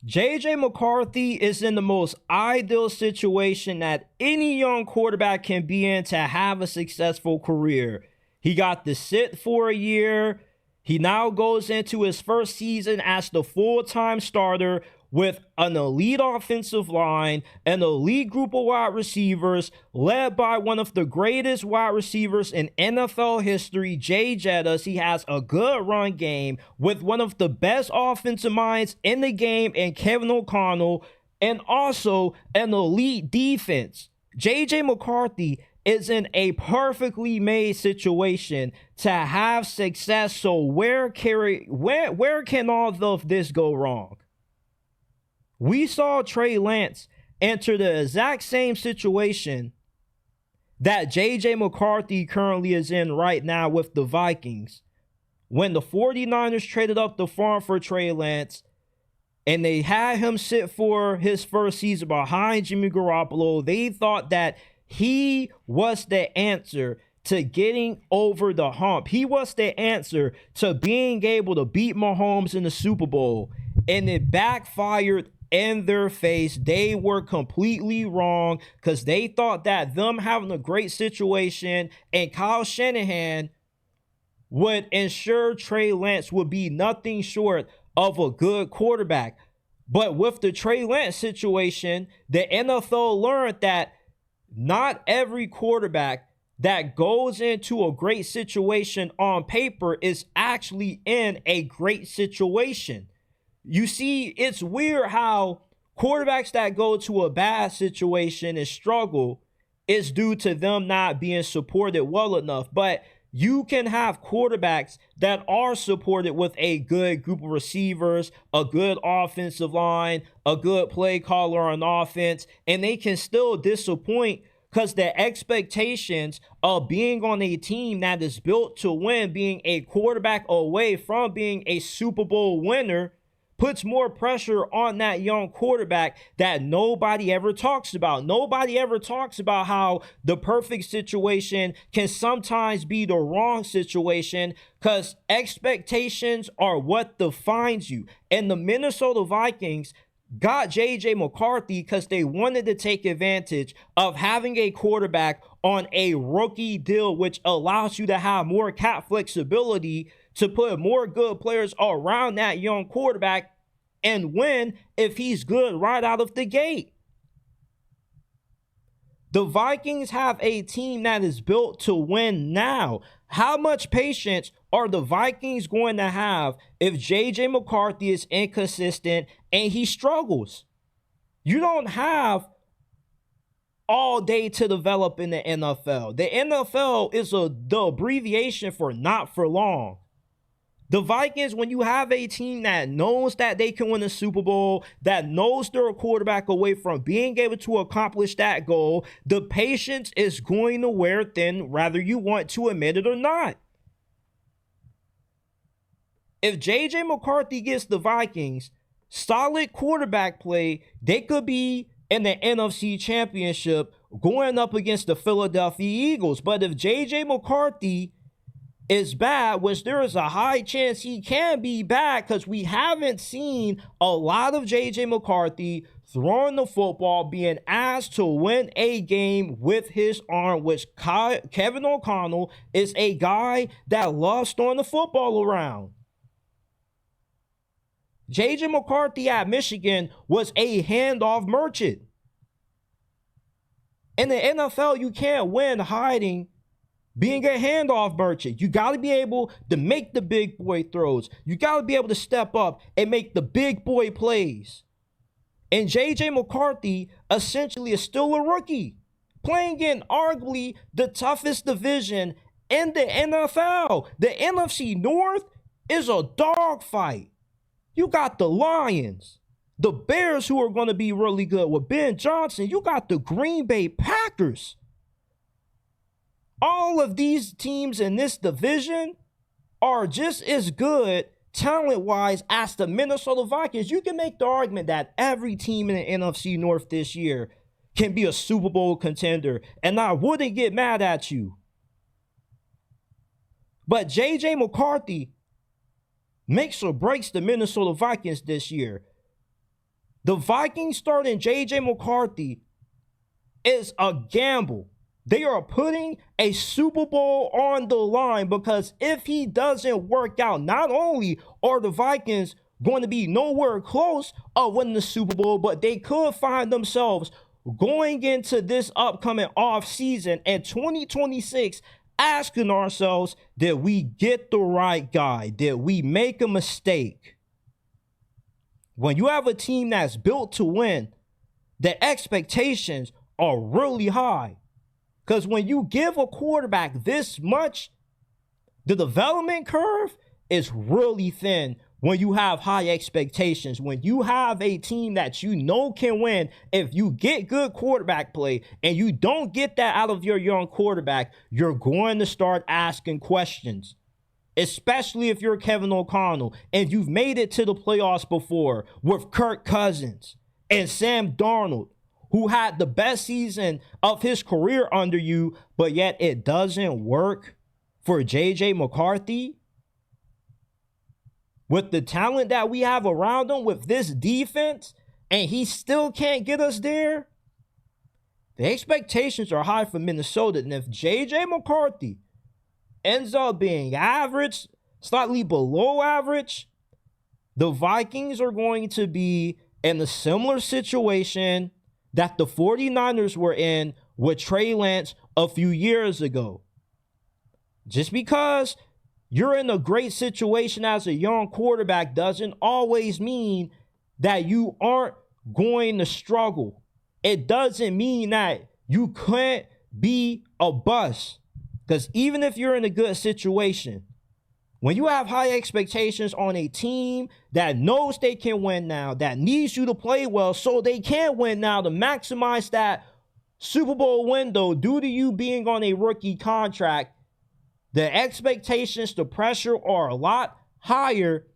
JJ McCarthy is in the most ideal situation that any young quarterback can be in to have a successful career. He got to sit for a year. He now goes into his first season as the full-time starter with an elite offensive line, an elite group of wide receivers, led by one of the greatest wide receivers in NFL history, Jay Jettas. He has a good run game with one of the best offensive minds in the game in Kevin O'Connell, and also an elite defense. JJ McCarthy is in a perfectly made situation to have success. So where can all of this go wrong? We saw Trey Lance enter the exact same situation that JJ McCarthy currently is in right now with the Vikings. When the 49ers traded up the farm for Trey Lance and they had him sit for his first season behind Jimmy Garoppolo, they thought that he was the answer to getting over the hump. He was the answer to being able to beat Mahomes in the Super Bowl. And it backfired in their face. They were completely wrong because they thought that them having a great situation and Kyle Shanahan would ensure Trey Lance would be nothing short of a good quarterback. But with the Trey Lance situation, the NFL learned that not every quarterback that goes into a great situation on paper is actually in a great situation. You see, it's weird how quarterbacks that go to a bad situation and struggle is due to them not being supported well enough. But you can have quarterbacks that are supported with a good group of receivers, a good offensive line, a good play caller on offense, and they can still disappoint because the expectations of being on a team that is built to win, being a quarterback away from being a Super Bowl winner, puts more pressure on that young quarterback that nobody ever talks about. Nobody ever talks about how the perfect situation can sometimes be the wrong situation because expectations are what defines you. And the Minnesota Vikings got JJ McCarthy because they wanted to take advantage of having a quarterback on a rookie deal, which allows you to have more cap flexibility to put more good players around that young quarterback and win if he's good right out of the gate. The Vikings have a team that is built to win now. How much patience are the Vikings going to have if JJ McCarthy is inconsistent and he struggles? You don't have all day to develop in the NFL. The NFL is the abbreviation for not for long. The Vikings, when you have a team that knows that they can win a Super Bowl, that knows they're a quarterback away from being able to accomplish that goal, the patience is going to wear thin, whether you want to admit it or not. If JJ McCarthy gets the Vikings solid quarterback play, they could be in the NFC Championship going up against the Philadelphia Eagles. But if JJ McCarthy is bad, which there is a high chance he can be bad because we haven't seen a lot of JJ McCarthy throwing the football, being asked to win a game with his arm, which Kevin O'Connell is a guy that loves throwing the football around. JJ McCarthy at Michigan was a handoff merchant. In the NFL, you can't win hiding being a handoff merchant. You got to be able to make the big boy throws. You got to be able to step up and make the big boy plays. And JJ McCarthy essentially is still a rookie, playing in arguably the toughest division in the NFL. The NFC North is a dogfight. You got the Lions, the Bears, who are going to be really good with Ben Johnson. You got the Green Bay Packers. All of these teams in this division are just as good talent-wise as the Minnesota Vikings. You can make the argument that every team in the NFC North this year can be a Super Bowl contender, and I wouldn't get mad at you. But JJ McCarthy makes or breaks the Minnesota Vikings this year. The Vikings starting J.J. McCarthy is a gamble. They are putting a Super Bowl on the line because if he doesn't work out, not only are the Vikings going to be nowhere close of winning the Super Bowl, but they could find themselves going into this upcoming off season in 2026 asking ourselves, did we get the right guy? Did we make a mistake? When you have a team that's built to win, the expectations are really high. Because when you give a quarterback this much, the development curve is really thin when you have high expectations. When you have a team that you know can win, if you get good quarterback play and you don't get that out of your young quarterback, you're going to start asking questions. Especially if you're Kevin O'Connell and you've made it to the playoffs before with Kirk Cousins and Sam Darnold, who had the best season of his career under you, but yet it doesn't work for J.J. McCarthy. With the talent that we have around him, with this defense, and he still can't get us there, the expectations are high for Minnesota. And if J.J. McCarthy ends up being average, slightly below average, the Vikings are going to be in a similar situation that the 49ers were in with Trey Lance a few years ago. Just because you're in a great situation as a young quarterback doesn't always mean that you aren't going to struggle. It doesn't mean that you can't be a bust. Because even if you're in a good situation, when you have high expectations on a team that knows they can win now, that needs you to play well so they can win now to maximize that Super Bowl window due to you being on a rookie contract, the expectations, the pressure are a lot higher